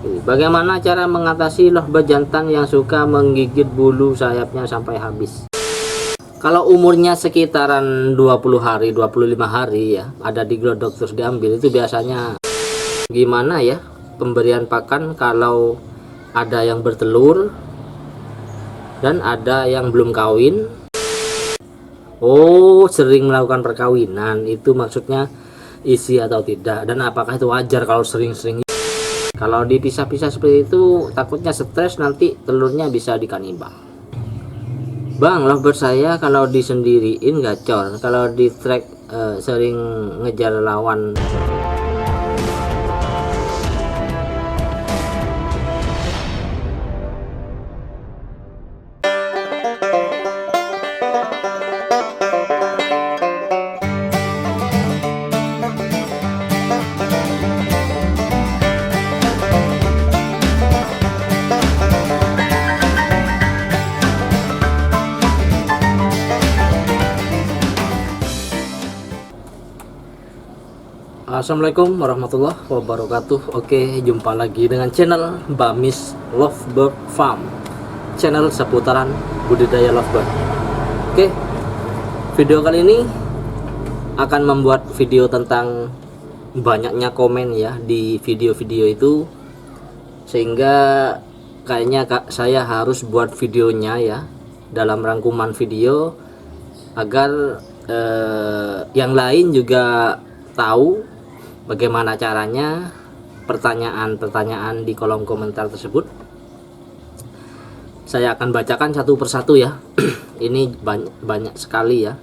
Bagaimana cara mengatasi lovebird jantan yang suka menggigit bulu sayapnya sampai habis? Kalau umurnya sekitaran 20 hari, 25 hari ya, ada di glodok terus diambil, itu biasanya gimana ya pemberian pakan kalau ada yang bertelur dan ada yang belum kawin. Oh, sering melakukan perkawinan, itu maksudnya isi atau tidak, dan apakah itu wajar kalau sering-sering. Kalau dipisah-pisah seperti itu takutnya stres, nanti telurnya bisa dikanibal. Bang, lovebird saya kalau disendiriin gacor, kalau di track sering ngejar lawan. Assalamualaikum warahmatullahi wabarakatuh. Oke, jumpa lagi dengan channel Bamis Lovebird Farm, channel seputaran budidaya lovebird. Oke, video kali ini akan membuat video tentang banyaknya komen ya di video-video itu, sehingga kayaknya saya harus buat videonya ya dalam rangkuman video agar yang lain juga tahu bagaimana caranya. Pertanyaan-pertanyaan di kolom komentar tersebut saya akan bacakan satu persatu ya. Ini banyak sekali ya,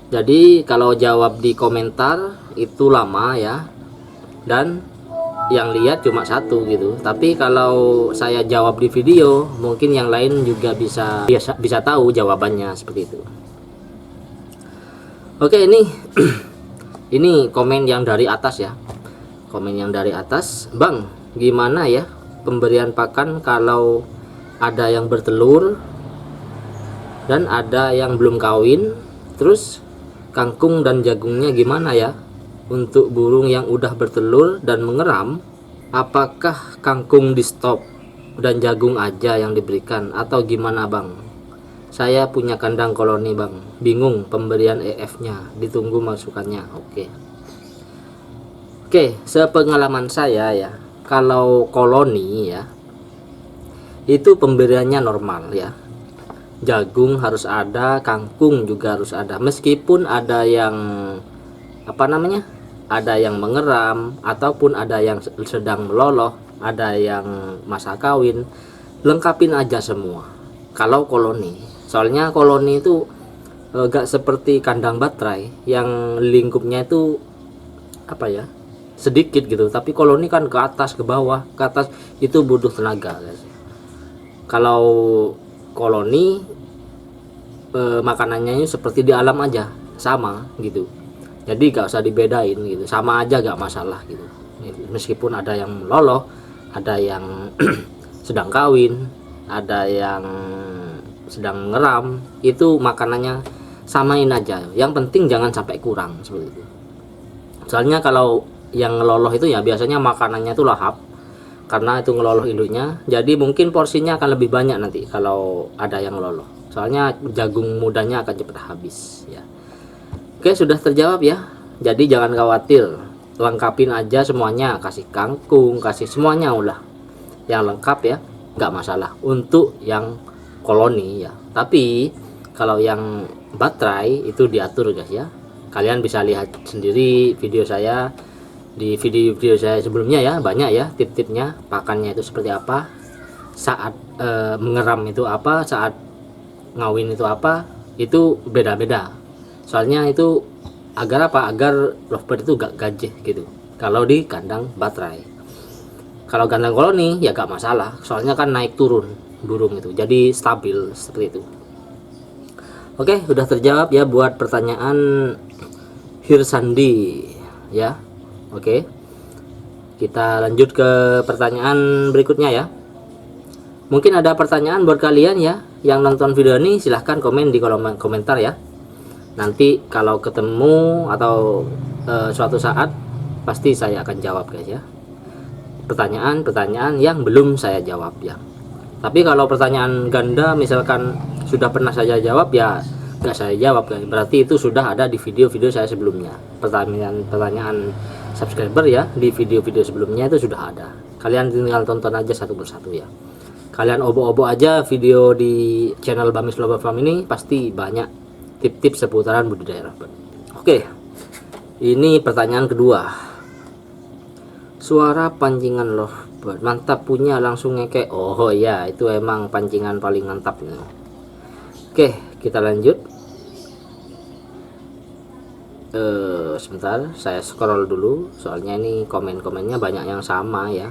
jadi kalau jawab di komentar itu lama ya, dan yang lihat cuma satu gitu. Tapi kalau saya jawab di video, mungkin yang lain juga bisa tahu jawabannya, seperti itu. Oke, ini ini komen yang dari atas ya. Komen yang dari atas. Bang, gimana ya pemberian pakan kalau ada yang bertelur dan ada yang belum kawin? Terus kangkung dan jagungnya gimana ya untuk burung yang udah bertelur dan mengeram? Apakah kangkung di stop dan jagung aja yang diberikan atau gimana bang? Saya punya kandang koloni bang, bingung pemberian EF nya, ditunggu masukannya. Oke, sepengalaman saya ya, kalau koloni ya itu pemberiannya normal ya. Jagung harus ada, kangkung juga harus ada, meskipun ada yang ada yang mengeram ataupun ada yang sedang meloloh, ada yang masa kawin, lengkapin aja semua kalau koloni. Soalnya koloni itu gak seperti kandang baterai yang lingkupnya itu sedikit gitu, tapi koloni kan ke atas ke bawah ke atas, itu butuh tenaga guys. Kalau koloni makanannya seperti di alam aja, sama gitu, jadi gak usah dibedain gitu, sama aja gak masalah gitu. Meskipun ada yang loloh, ada yang sedang kawin, ada yang sedang ngeram, itu makanannya samain aja, yang penting jangan sampai kurang, seperti itu. Soalnya kalau yang ngeloloh itu ya biasanya makanannya itu lahap, karena itu ngeloloh induknya, jadi mungkin porsinya akan lebih banyak nanti kalau ada yang ngeloloh, soalnya jagung mudanya akan cepat habis ya. Oke, sudah terjawab ya, jadi jangan khawatir, lengkapin aja semuanya, kasih kangkung, kasih semuanya ulah yang lengkap ya, nggak masalah untuk yang koloni ya. Tapi kalau yang baterai itu diatur guys ya, kalian bisa lihat sendiri video saya, di video saya sebelumnya ya, banyak ya tip-tipnya, pakannya itu seperti apa, saat mengeram itu apa, saat ngawin itu apa, itu beda-beda. Soalnya itu agar lovebird itu gak gajeh gitu kalau di kandang baterai. Kalau kandang koloni ya gak masalah, soalnya kan naik turun burung itu, jadi stabil seperti itu. Oke, udah terjawab ya buat pertanyaan Hirsandi ya. Oke, kita lanjut ke pertanyaan berikutnya ya. Mungkin ada pertanyaan buat kalian ya yang nonton video ini, silahkan komen di kolom komentar ya. Nanti kalau ketemu atau suatu saat pasti saya akan jawab guys ya. pertanyaan-pertanyaan yang belum saya jawab ya. Tapi kalau pertanyaan ganda misalkan sudah pernah saya jawab ya nggak saya jawab kan, berarti itu sudah ada di video-video saya sebelumnya. Pertanyaan subscriber ya di video-video sebelumnya itu sudah ada, kalian tinggal tonton aja satu persatu ya. Kalian obok-obok aja video di channel Bamis Global Farm ini, pasti banyak tip-tips seputaran budidaya lovebird. Oke, ini pertanyaan kedua. Suara pancingan lovebird mantap, punya langsung ngekek. Oh iya, itu emang pancingan paling mantap ya. Oke, kita lanjut. Sebentar, saya scroll dulu soalnya ini komen-komennya banyak yang sama ya.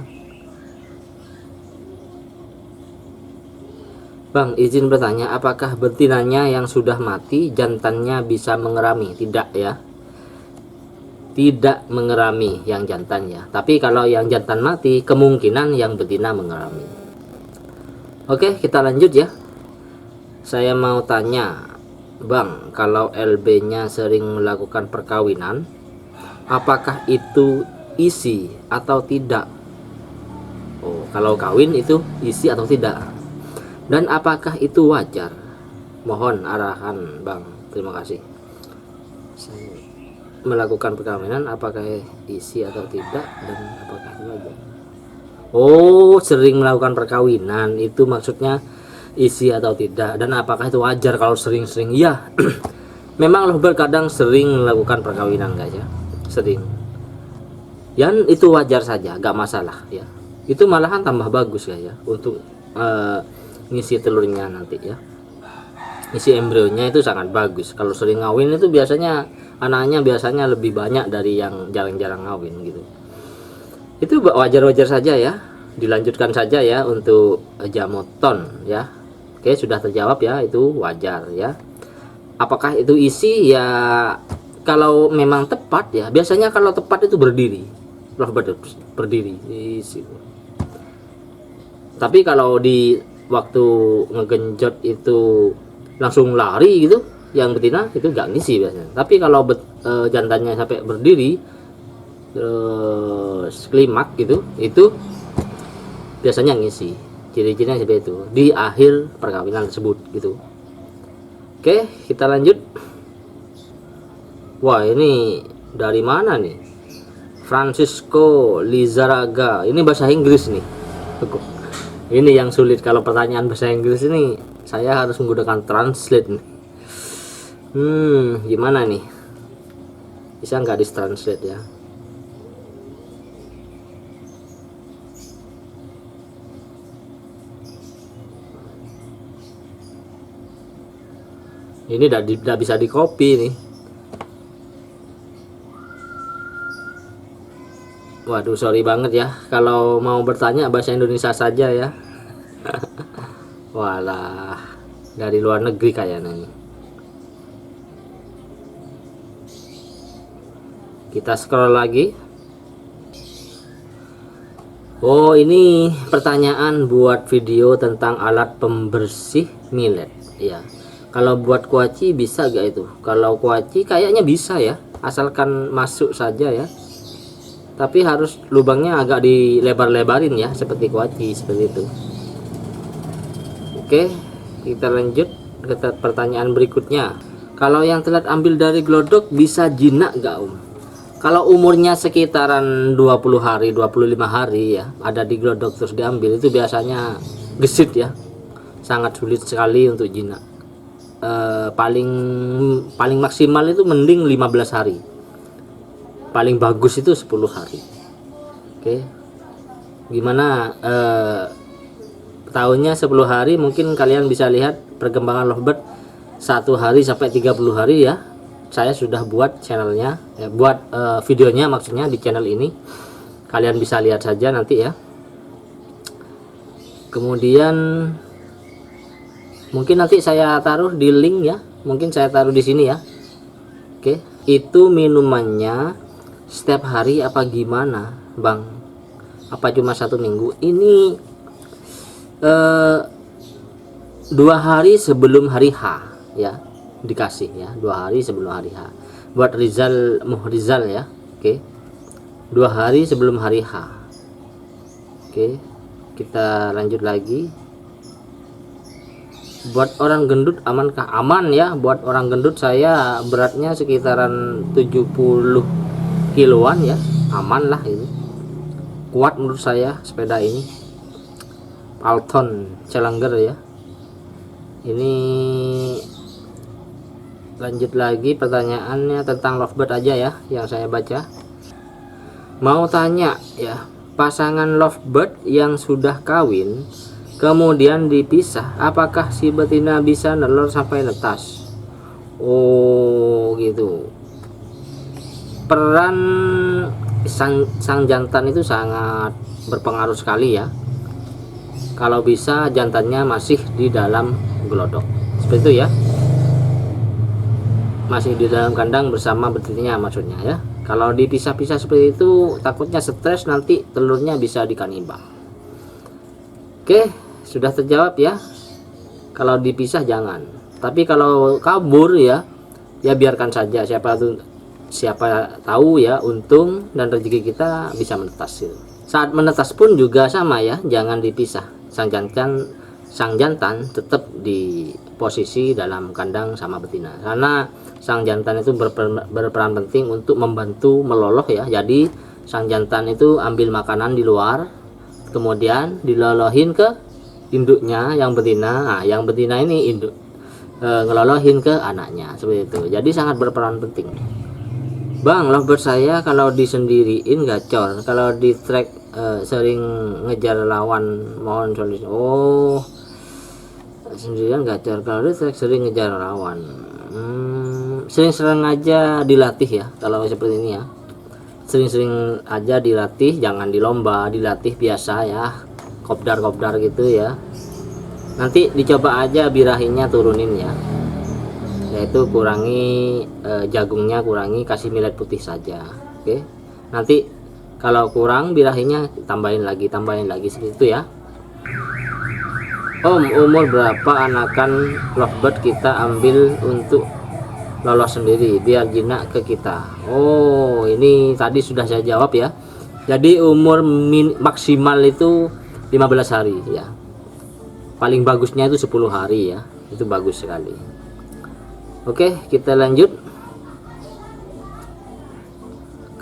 Bang, izin bertanya, apakah betinanya yang sudah mati jantannya bisa mengerami? Tidak ya, tidak mengerami yang jantan ya, tapi kalau yang jantan mati kemungkinan yang betina mengerami. Oke, kita lanjut ya. Saya mau tanya, Bang, kalau LB-nya sering melakukan perkawinan, apakah itu isi atau tidak? Oh, kalau kawin itu isi atau tidak? Dan apakah itu wajar? Mohon arahan, Bang. Terima kasih. Saya melakukan perkawinan, apakah isi atau tidak, dan apakah itu wajar? Oh, sering melakukan perkawinan itu maksudnya isi atau tidak, dan apakah itu wajar kalau sering-sering? Iya. Memang lovebird kadang sering melakukan perkawinan guys ya, sering. Yang itu wajar saja, gak masalah ya. Itu malahan tambah bagus guys ya untuk ngisi telurnya nanti ya. Ngisi embrionya itu sangat bagus. Kalau sering ngawin itu biasanya anaknya biasanya lebih banyak dari yang jarang-jarang ngawin gitu. Itu wajar-wajar saja ya. Dilanjutkan saja ya untuk jamoton ya. Oke, sudah terjawab ya, itu wajar ya. Apakah itu isi ya? Kalau memang tepat ya, biasanya kalau tepat itu berdiri, lovebird berdiri isi. Tapi kalau di waktu ngegenjot itu langsung lari gitu, yang betina itu gak ngisi biasanya. Tapi kalau jantannya sampai berdiri terus klimak gitu, itu biasanya ngisi. Ciri-cirinya seperti itu di akhir perkawinan tersebut gitu. Oke, kita lanjut. Wah, ini dari mana nih? Francisco Lizaraga. Ini bahasa Inggris nih. Ini yang sulit kalau pertanyaan bahasa Inggris ini, saya harus menggunakan translate nih. Gimana nih? Bisa nggak di translate ya? Ini tidak bisa di copy nih. Waduh, sorry banget ya. Kalau mau bertanya bahasa Indonesia saja ya. Walah, dari luar negeri kayaknya nih. Kita scroll lagi. Oh, ini pertanyaan buat video tentang alat pembersih millet ya. Kalau buat kuaci bisa gak itu? Kalau kuaci kayaknya bisa ya, asalkan masuk saja ya. Tapi harus lubangnya agak dilebar-lebarin ya, seperti kuaci, seperti itu. Oke, kita lanjut ke pertanyaan berikutnya. Kalau yang telat ambil dari glodok bisa jinak gak Kalau umurnya sekitaran 20 hari, 25 hari ya, ada di glodok terus diambil, itu biasanya gesit ya. Sangat sulit sekali untuk jinak. Paling maksimal itu mending 15 hari, paling bagus itu 10 hari. Oke, gimana tahunnya 10 hari? Mungkin kalian bisa lihat perkembangan lovebird 1 hari sampai 30 hari ya. Saya sudah buat channelnya buat videonya, maksudnya di channel ini, kalian bisa lihat saja nanti ya. Kemudian mungkin nanti saya taruh di link ya, mungkin saya taruh di sini ya. Oke, itu minumannya setiap hari apa gimana Bang? Apa cuma 1 minggu? Ini 2 hari sebelum hari H ya, dikasih ya, 2 hari sebelum hari H buat Muhrizal ya. Oke, 2 hari sebelum hari H. Oke, kita lanjut lagi. Buat orang gendut amankah? Aman ya, buat orang gendut. Saya beratnya sekitaran 70 kiloan ya, aman lah ini. Kuat menurut saya sepeda ini. Alton Challenger ya. Ini lanjut lagi pertanyaannya tentang lovebird aja ya yang saya baca. Mau tanya ya, pasangan lovebird yang sudah kawin kemudian dipisah, apakah si betina bisa nelur sampai netas? Oh gitu. Peran sang jantan itu sangat berpengaruh sekali ya. Kalau bisa jantannya masih di dalam gelodok, seperti itu ya, masih di dalam kandang bersama betinanya maksudnya ya. Kalau dipisah-pisah seperti itu takutnya stres, nanti telurnya bisa dikanibal. Oke, sudah terjawab ya. Kalau dipisah jangan, tapi kalau kabur ya biarkan saja, siapa tahu ya, untung dan rezeki kita bisa menetas gitu. Saat menetas pun juga sama ya, jangan dipisah. Sang jantan tetap di posisi dalam kandang sama betina, karena sang jantan itu berperan penting untuk membantu meloloh ya. Jadi sang jantan itu ambil makanan di luar, kemudian dilolohin ke induknya yang betina. Nah, yang betina ini induk ngelolohin ke anaknya seperti itu. Jadi sangat berperan penting. Bang, lovebird saya kalau disendiriin gacor, kalau di track sering ngejar lawan, mohon solusi. Oh, sendirian gacor, kalau di track sering ngejar lawan. Sering-sering aja dilatih ya kalau seperti ini ya. Sering-sering aja dilatih, jangan di lomba, dilatih biasa ya, kopdar gitu ya. Nanti dicoba aja birahinya turunin ya, yaitu kurangi jagungnya, kurangi, kasih millet putih saja. Oke, nanti kalau kurang birahinya tambahin lagi seperti itu ya. Om, umur berapa anakan lovebird kita ambil untuk lolos sendiri biar jinak ke kita? Oh, ini tadi sudah saya jawab ya. Jadi umur maksimal itu 15 hari ya. Paling bagusnya itu 10 hari ya. Itu bagus sekali. Oke, kita lanjut.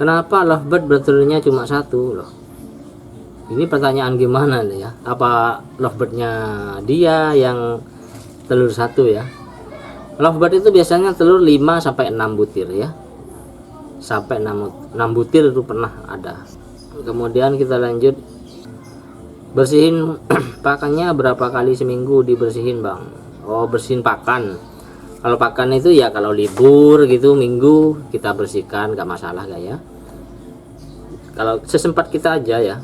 Kenapa lovebird bertelurnya cuma satu loh? Ini pertanyaan gimana nih ya? Apa lovebirdnya dia yang telur satu ya? Lovebird itu biasanya telur 5 sampai 6 butir ya. Sampai 6 butir itu pernah ada. Kemudian kita lanjut. Bersihin pakannya berapa kali seminggu dibersihin, Bang? Oh, bersihin pakan. Kalau pakan itu ya kalau libur gitu minggu kita bersihkan, gak masalah gak ya. Kalau sesempat kita aja ya,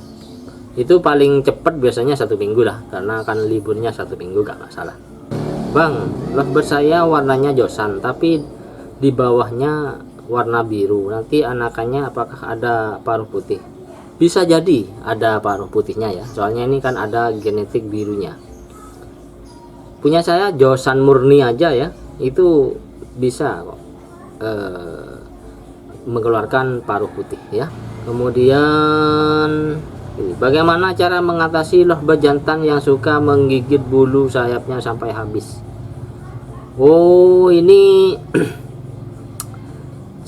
itu paling cepat biasanya 1 minggu lah, karena kan liburnya 1 minggu gak masalah. Bang, lovebird saya warnanya josan tapi di bawahnya warna biru, nanti anakannya apakah ada paruh putih? Bisa jadi ada paruh putihnya ya, soalnya ini kan ada genetik birunya. Punya saya josan murni aja ya, itu bisa kok mengeluarkan paruh putih ya. Kemudian bagaimana cara mengatasi lovebird jantan yang suka menggigit bulu sayapnya sampai habis? Oh, ini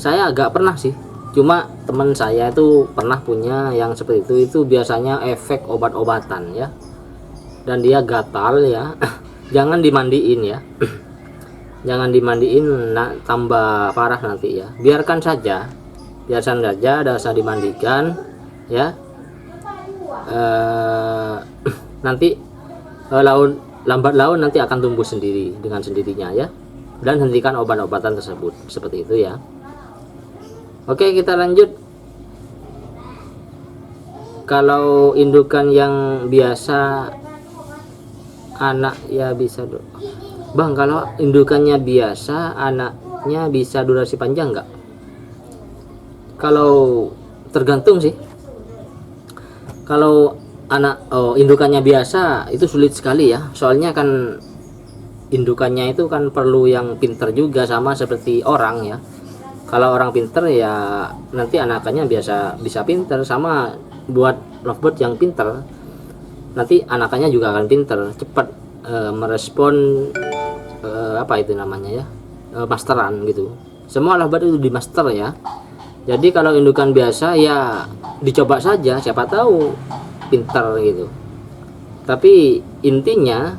saya agak pernah sih, cuma teman saya itu pernah punya yang seperti itu biasanya efek obat-obatan ya, dan dia gatal ya. Jangan dimandiin ya. Jangan dimandiin, tambah parah nanti ya. Biarkan saja, ada usah dimandikan ya. Nanti lambat laun nanti akan tumbuh sendiri dengan sendirinya ya. Dan hentikan obat-obatan tersebut seperti itu ya. Oke, kita lanjut. Kalau indukan yang biasa anak ya bisa Bang, kalau indukannya biasa anaknya bisa durasi panjang nggak? Kalau tergantung sih. Kalau indukannya biasa itu sulit sekali ya, soalnya kan indukannya itu kan perlu yang pinter juga, sama seperti orang ya. Kalau orang pinter ya nanti anakannya bisa pinter, sama buat lovebird yang pinter nanti anakannya juga akan pinter, cepat merespon apa itu namanya ya, masteran gitu. Semua lovebird itu di master ya. Jadi kalau indukan biasa ya dicoba saja, siapa tahu pinter gitu. Tapi intinya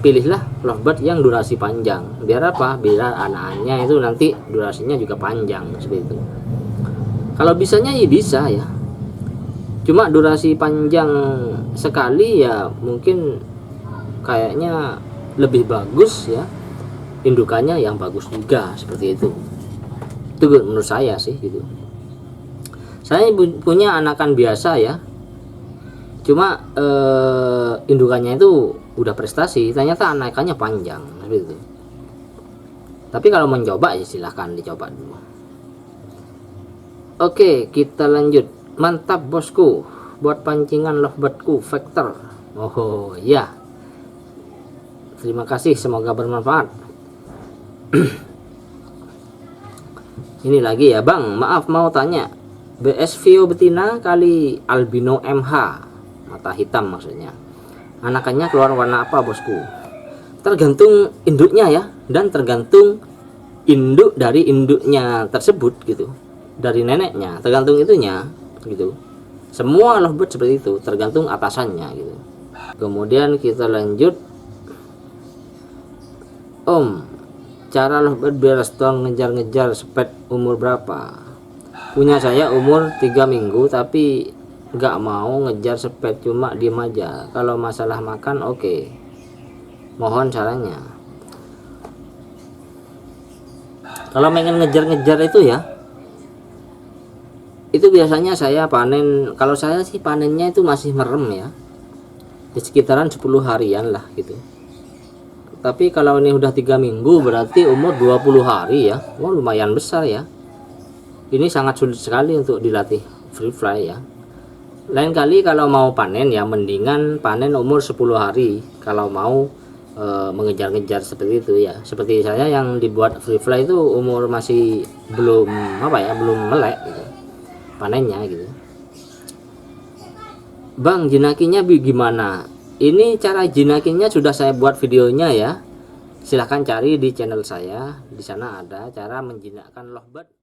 pilihlah lovebird yang durasi panjang. Biar apa? Biar anak-anaknya itu nanti durasinya juga panjang seperti itu. Kalau bisanya ya bisa ya. Cuma durasi panjang sekali ya mungkin kayaknya lebih bagus ya. Indukannya yang bagus juga seperti itu. Itu menurut saya sih gitu. Saya punya anakan biasa ya, cuma indukannya itu udah prestasi, ternyata anakannya panjang seperti itu. Tapi kalau mencoba ya silahkan dicoba dulu. Oke, kita lanjut. Mantap bosku, buat pancingan lovebirdku vector. Oh ya, terima kasih, semoga bermanfaat. Ini lagi ya bang, maaf mau tanya, BS Vio betina kali albino MH, mata hitam maksudnya, anakannya keluar warna apa bosku? Tergantung induknya ya, dan tergantung induk dari induknya tersebut gitu, dari neneknya, tergantung itunya gitu. Semua lovebird seperti itu, tergantung atasannya gitu. Kemudian kita lanjut. Om, cara lovebird biar strong ngejar-ngejar spet umur berapa? Punya saya umur 3 minggu tapi nggak mau ngejar spet, cuma diem aja. Kalau masalah makan oke. Mohon caranya. Kalau pengen ngejar-ngejar itu ya, itu biasanya saya panen, kalau saya sih panennya itu masih merem ya, di sekitaran 10 harian lah gitu. Tapi kalau ini udah 3 minggu berarti umur 20 hari ya. Wah, lumayan besar ya. Ini sangat sulit sekali untuk dilatih free fly ya. Lain kali kalau mau panen ya mendingan panen umur 10 hari kalau mau mengejar-ngejar seperti itu ya. Seperti saya yang dibuat free fly itu umur masih belum apa ya, belum melek gitu panennya gitu. Bang, jinakinya gimana? Ini cara jinakinya sudah saya buat videonya ya. Silahkan cari di channel saya. Di sana ada cara menjinakkan lovebird.